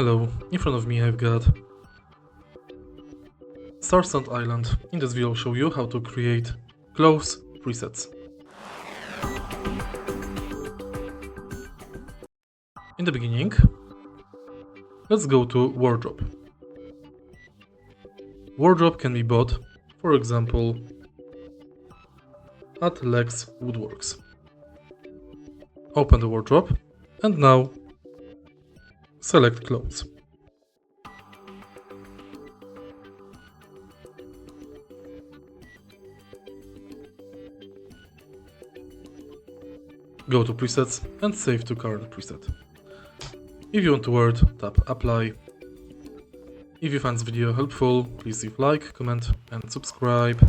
Hello, in front of me I've got Starsand Island. In this video I'll show you how to create clothes presets. In the beginning, let's go to wardrobe. Wardrobe can be bought, for example, at Lex Woodworks. Open the wardrobe and now select clothes. Go to presets and save to current preset. If you want to wear it, tap apply. If you find this video helpful, please leave like, comment and subscribe.